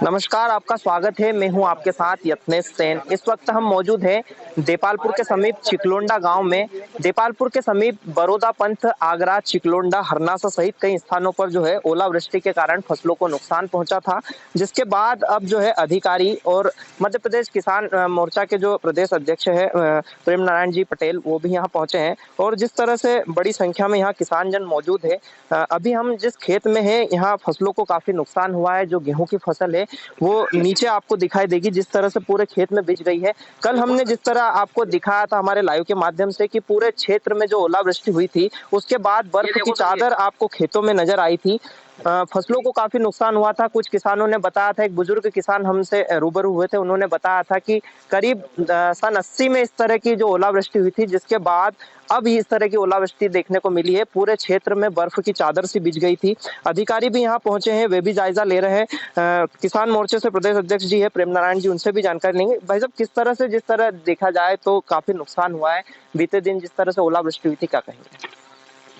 नमस्कार, आपका स्वागत है। मैं हूं आपके साथ यत्नेश सेन। इस वक्त हम मौजूद हैं देपालपुर के समीप चिकलोंडा गांव में। देपालपुर के समीप बरोदा पंथ, आगरा, चिकलोंडा, हरनासा सहित कई स्थानों पर जो है ओलावृष्टि के कारण फसलों को नुकसान पहुंचा था। जिसके बाद अब जो है अधिकारी और मध्य प्रदेश किसान मोर्चा के जो प्रदेश अध्यक्ष है प्रेम नारायण जी पटेल, वो भी यहाँ पहुंचे हैं। और जिस तरह से बड़ी संख्या में यहाँ किसान जन मौजूद है। अभी हम जिस खेत में हैं, यहाँ फसलों को काफी नुकसान हुआ है। जो गेहूं की फसल है वो नीचे आपको दिखाई देगी, जिस तरह से पूरे खेत में बिछ गई है। कल हमने जिस तरह आपको दिखाया था हमारे लाइव के माध्यम से कि पूरे क्षेत्र में जो ओलावृष्टि हुई थी, उसके बाद बर्फ की चादर आपको खेतों में नजर आई थी। फसलों को काफी नुकसान हुआ था। कुछ किसानों ने बताया था, एक बुजुर्ग किसान हमसे रूबरू हुए थे, उन्होंने बताया था कि करीब सन 80 में इस तरह की जो ओलावृष्टि हुई थी, जिसके बाद अब इस तरह की ओलावृष्टि देखने को मिली है। पूरे क्षेत्र में बर्फ की चादर सी बिछ गई थी। अधिकारी भी यहाँ पहुंचे हैं, वे भी जायजा ले रहे हैं। किसान मोर्चे से प्रदेश अध्यक्ष जी है प्रेम नारायण जी, उनसे भी जानकारी लेंगे। भाई साहब, किस तरह से, जिस तरह देखा जाए तो काफी नुकसान हुआ है, बीते दिन जिस तरह से ओलावृष्टि हुई थी, क्या कहेंगे?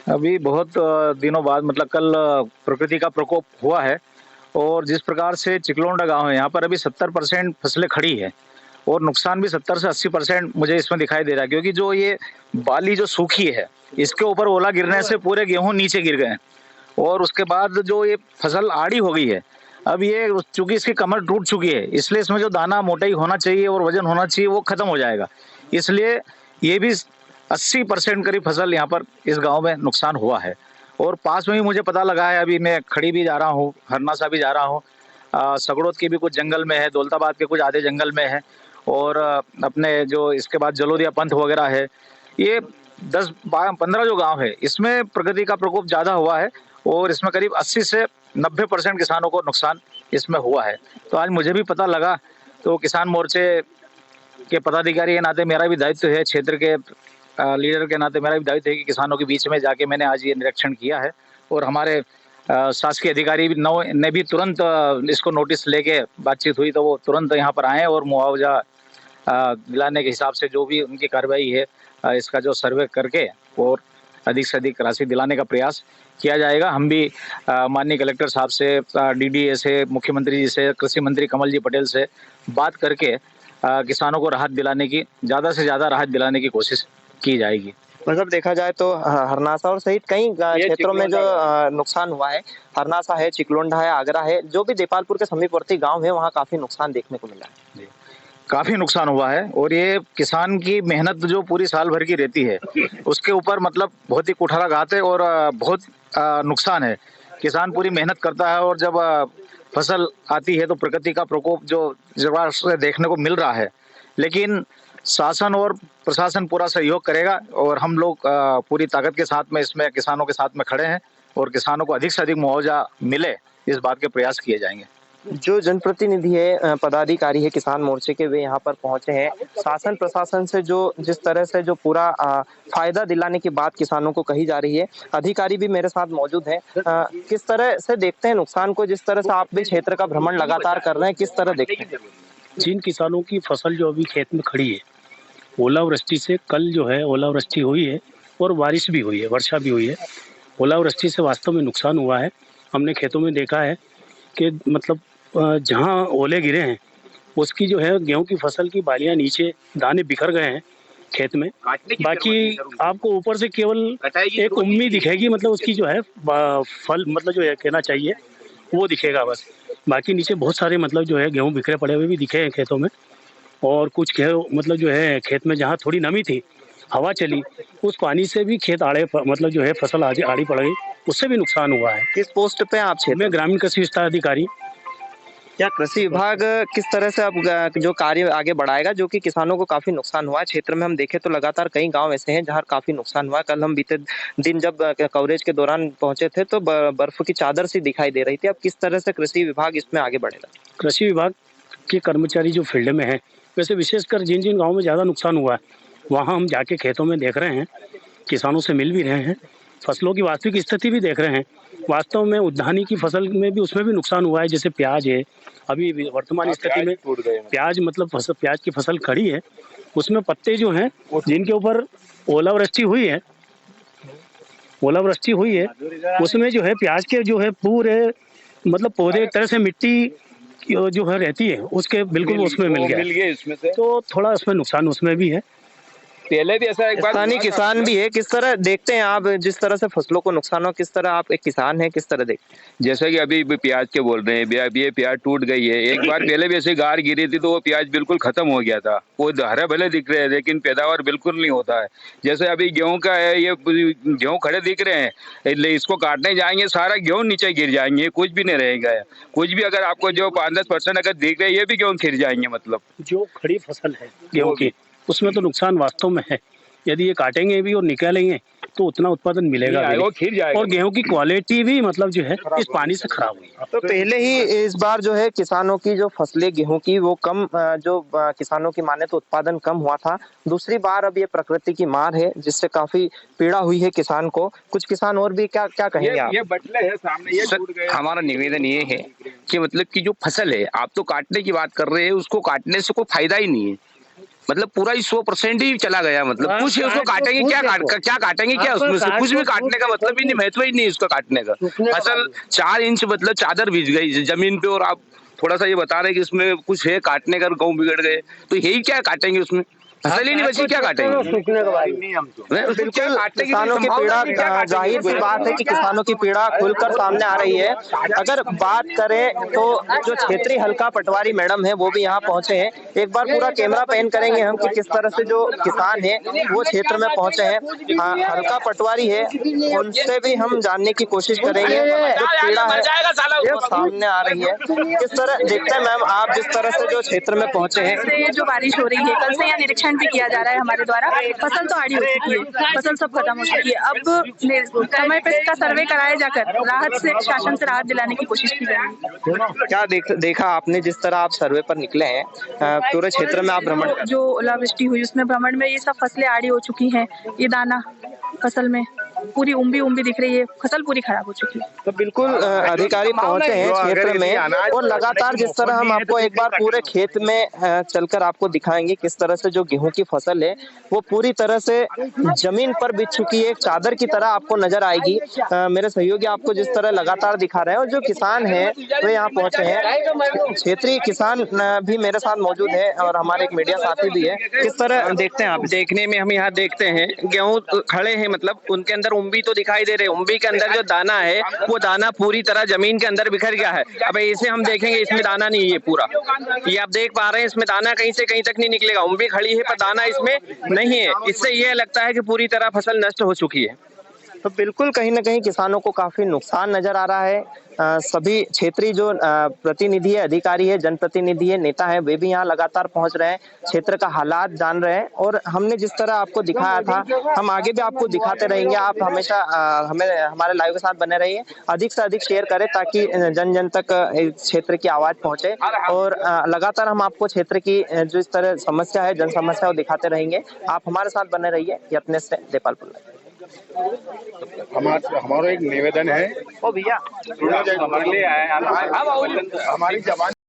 अभी बहुत दिनों बाद मतलब कल प्रकृति का प्रकोप हुआ है। और जिस प्रकार से चिकलोंडा गांव है, यहाँ पर अभी 70% फसलें खड़ी है और नुकसान भी 70 से 80% मुझे इसमें दिखाई दे रहा है, क्योंकि जो ये बाली जो सूखी है, इसके ऊपर ओला गिरने से पूरे गेहूं नीचे गिर गए हैं। और उसके बाद जो ये फसल आड़ी हो गई है, अब ये चूंकि इसकी कमर टूट चुकी है, इसलिए इसमें जो दाना मोटाई होना चाहिए और वजन होना चाहिए वो खत्म हो जाएगा। इसलिए ये भी 80% करीब फसल यहाँ पर इस गांव में नुकसान हुआ है। और पास में ही मुझे पता लगा है, अभी मैं खड़ी भी जा रहा हूँ, हरनासा भी जा रहा हूँ, सगड़ोत के भी कुछ जंगल में है, दौलताबाद के कुछ आधे जंगल में है। और अपने जो इसके बाद जलोदिया पंथ वगैरह है, ये 10-15 जो गांव है, इसमें प्रगति का प्रकोप ज्यादा हुआ है। और इसमें करीब 80 से 90% किसानों को नुकसान इसमें हुआ है। तो आज मुझे भी पता लगा, तो किसान मोर्चे के पदाधिकारी के नाते मेरा भी दायित्व है, क्षेत्र के लीडर के नाते मेरा भी दायित्व है कि किसानों के बीच में जाके मैंने आज ये निरीक्षण किया है। और हमारे शासकीय अधिकारी भी नौ ने भी तुरंत इसको नोटिस लेके बातचीत हुई, तो वो तुरंत यहाँ पर आए और मुआवजा दिलाने के हिसाब से जो भी उनकी कार्रवाई है, इसका जो सर्वे करके और अधिक से अधिक राशि दिलाने का प्रयास किया जाएगा। हम भी माननीय कलेक्टर साहब से, डीडीए से, मुख्यमंत्री जी से, कृषि मंत्री कमल जी पटेल से बात करके किसानों को राहत दिलाने की, ज़्यादा से ज़्यादा राहत दिलाने की कोशिश की जाएगी। मतलब देखा जाए तो हरनासा और सहित कई क्षेत्रों में जो नुकसान हुआ है, हरनासा है, चिकलोंडा है, आगरा है, जो भी देपालपुर के समीपवर्ती गांव है, वहाँ काफी नुकसान देखने को मिला है। जी, काफी नुकसान हुआ है। और ये किसान की मेहनत जो पूरी साल भर की रहती है, उसके ऊपर मतलब बहुत ही कुठाराघात है और बहुत नुकसान है। किसान पूरी मेहनत करता है और जब फसल आती है तो प्रकृति का प्रकोप जो जगह से देखने को मिल रहा है। लेकिन शासन और प्रशासन पूरा सहयोग करेगा और हम लोग पूरी ताकत के साथ में इसमें किसानों के साथ में खड़े हैं और किसानों को अधिक से अधिक मुआवजा मिले, इस बात के प्रयास किए जाएंगे। जो जनप्रतिनिधि है, पदाधिकारी है किसान मोर्चे के, वे यहाँ पर पहुंचे हैं। शासन प्रशासन से जो जिस तरह से जो पूरा फायदा दिलाने की बात किसानों को कही जा रही है, अधिकारी भी मेरे साथ मौजूद हैं। किस तरह से देखते हैं नुकसान को? जिस तरह से आप भी क्षेत्र का भ्रमण लगातार कर रहे हैं, किस तरह देखते हैं? जिन किसानों की फसल जो अभी खेत में खड़ी है, ओलावृष्टि से कल जो है ओलावृष्टि हुई है और बारिश भी हुई है, वर्षा भी हुई है। ओलावृष्टि से वास्तव में नुकसान हुआ है। हमने खेतों में देखा है कि मतलब जहाँ ओले गिरे हैं, उसकी जो है गेहूं की फसल की बालियां नीचे, दाने बिखर गए हैं खेत में। बाकी आपको ऊपर से केवल एक उम्मीद दिखेगी, मतलब उसकी जो है फल, मतलब जो है कहना चाहिए वो दिखेगा बस। बाकी नीचे बहुत सारे मतलब जो है गेहूं बिखरे पड़े हुए भी दिखे हैं खेतों में। और कुछ गेहूं मतलब जो है खेत में जहाँ थोड़ी नमी थी, हवा चली, उस पानी से भी खेत मतलब जो है फसल आड़ी पड़ गई, उससे भी नुकसान हुआ है। किस पोस्ट पे आप क्षेत्र? मैं ग्रामीण कृषि विस्तार अधिकारी। क्या कृषि विभाग किस तरह से अब जो कार्य आगे बढ़ाएगा, जो कि किसानों को काफी नुकसान हुआ है क्षेत्र में? हम देखें तो लगातार कई गांव ऐसे हैं जहां काफी नुकसान हुआ है। कल हम बीते दिन जब कवरेज के दौरान पहुंचे थे तो बर्फ की चादर सी दिखाई दे रही थी। अब किस तरह से कृषि विभाग इसमें आगे बढ़ेगा? कृषि विभाग के कर्मचारी जो फील्ड में है, वैसे विशेषकर जिन जिन गाँव में ज़्यादा नुकसान हुआ है, वहाँ हम जाके खेतों में देख रहे हैं, किसानों से मिल भी रहे हैं, फसलों की वास्तविक स्थिति भी देख रहे हैं। वास्तव में उद्यानी की फसल में भी, उसमें भी नुकसान हुआ है। जैसे प्याज है, अभी वर्तमान स्थिति में प्याज मतलब प्याज की फसल खड़ी है, उसमें पत्ते जो हैं जिनके ऊपर ओलावृष्टि हुई है, उसमें जो है प्याज के जो है पूरे मतलब पौधे एक तरह से मिट्टी जो है रहती है उसके बिल्कुल उसमें मिल गया इसमें से। तो थोड़ा उसमें नुकसान उसमें भी है। पहले भी ऐसा एक बार स्थानीय किसान भी है, किस तरह देखते हैं आप जिस तरह से फसलों को नुकसान हो, किस तरह आप एक किसान हैं किस तरह देखते हैं? जैसा कि अभी प्याज के बोल रहे हैं, अभी ये प्याज टूट गई है। एक बार पहले भी ऐसे गार गिरी थी तो वो प्याज बिल्कुल खत्म हो गया था। वो हरे भले दिख रहे हैं लेकिन पैदावार बिल्कुल नहीं होता है। जैसे अभी गेहूं का है, ये गेहूं खड़े दिख रहे हैं, इसको काटने जाएंगे सारा गेहूं नीचे गिर जाएंगे, कुछ भी नहीं रहेगा। कुछ भी अगर आपको जो 5-10% अगर दिख रहे ये भी गेहूं गिर जाएंगे। मतलब जो खड़ी फसल है गेहूं की उसमें तो नुकसान वास्तव में है। यदि ये काटेंगे भी और निकालेंगे तो उतना उत्पादन मिलेगा भी वो खिर नहीं। जाएगा। और गेहूं की क्वालिटी भी मतलब जो है इस पानी से खराब हुई है। तो पहले ही इस बार जो है किसानों की जो फसलें गेहूं की वो कम, जो किसानों की माने तो उत्पादन कम हुआ था। दूसरी बार अब ये प्रकृति की मार है जिससे काफी पीड़ा हुई है किसान को। कुछ किसान और भी क्या क्या कहेंगे आप? ये बटले है सामने, ये टूट गए। हमारा निवेदन ये है कि मतलब कि जो फसल है आप तो काटने की बात कर रहे हैं, उसको काटने से कोई फायदा ही नहीं है। मतलब पूरा ही 100% ही चला गया। मतलब कुछ है उसको काटेंगे क्या, क्या काटेंगे क्या उसमें से? कुछ भी काटने का मतलब ही नहीं, महत्व ही नहीं उसका काटने का। फसल 4 इंच मतलब चादर बिछ गई जमीन पे और आप थोड़ा सा ये बता रहे कि इसमें कुछ है काटने का, गेहूं बिगड़ गए तो यही क्या काटेंगे उसमें? फसल ही नहीं बची, क्या काटेंगे? बिल्कुल किसानों की पीड़ा, जाहिर सी बात है कि किसानों की पीड़ा खुलकर सामने आ रही है। अगर बात करें तो जो क्षेत्रीय हल्का पटवारी मैडम है वो भी यहाँ पहुंचे हैं। एक बार पूरा कैमरा पैन करेंगे हम कि किस तरह से जो किसान है वो क्षेत्र में पहुंचे हैं। हल्का पटवारी है, उनसे भी हम जानने की कोशिश करेंगे जो पीड़ा है वो सामने आ रही है। किस तरह देखते हैं मैम आप जिस तरह से जो क्षेत्र में पहुंचे हैं? से जो बारिश हो रही है, कल से यहाँ निरीक्षण भी किया जा रहा है हमारे द्वारा। फसल तो आड़ी हो चुकी है, फसल सब खत्म हो चुकी है। अब समय पे इसका सर्वे कराया जाकर राहत से, शासन से राहत दिलाने की कोशिश की जाएगी। क्या देखा आपने जिस तरह आप सर्वे पर निकले हैं, पूरे क्षेत्र में आप भ्रमण? जो ओलावृष्टि हुई उसमें भ्रमण में ये सब फसलें आड़ी हो चुकी हैं। ये दाना फसल में पूरी उम्बी दिख रही है, फसल पूरी खराब हो चुकी है। तो बिल्कुल अधिकारी पहुंचे हैं क्षेत्र में और लगातार जिस तरह हम आपको एक बार पूरे खेत में चलकर आपको दिखाएंगे किस तरह से जो गेहूं की फसल है वो पूरी तरह से जमीन पर बिछ चुकी है, एक चादर की तरह आपको नजर आएगी। मेरे सहयोगी आपको जिस तरह लगातार दिखा रहे हैं और जो किसान हैं वे यहाँ पहुंचे हैं। क्षेत्रीय किसान भी मेरे साथ मौजूद है और हमारे एक मीडिया साथी भी है। किस तरह देखते हैं आप? देखने में हम यहाँ देखते हैं गेहूं खड़े हैं, मतलब उनके अंदर उम्बी तो दिखाई दे रहे हैं। उम्बी के अंदर जो दाना है वो दाना पूरी तरह जमीन के अंदर बिखर गया है। अब इसे हम देखेंगे, इसमें दाना नहीं है पूरा, ये आप देख पा रहे हैं इसमें दाना कहीं से कहीं तक नहीं निकलेगा। उम्बी खड़ी है पर दाना इसमें नहीं है। इससे यह लगता है कि पूरी तरह फसल नष्ट हो चुकी है। तो बिल्कुल कहीं ना कहीं किसानों को काफी नुकसान नजर आ रहा है। सभी क्षेत्रीय जो प्रतिनिधि है, अधिकारी है, जनप्रतिनिधि है, नेता है, वे भी यहाँ लगातार पहुंच रहे हैं, क्षेत्र का हालात जान रहे हैं। और हमने जिस तरह आपको दिखाया था हम आगे भी आपको दिखाते रहेंगे। आप हमेशा हमें हमारे लाइव के साथ बने रहिए, अधिक से अधिक शेयर करें ताकि जन जन तक इस क्षेत्र की आवाज पहुंचे। और लगातार हम आपको क्षेत्र की जो इस तरह समस्या है, जन समस्या वो दिखाते रहेंगे। आप हमारे साथ बने रहिए। यत्न से देपालपुर। हमारा एक निवेदन है, ओ भैया हमारी जवान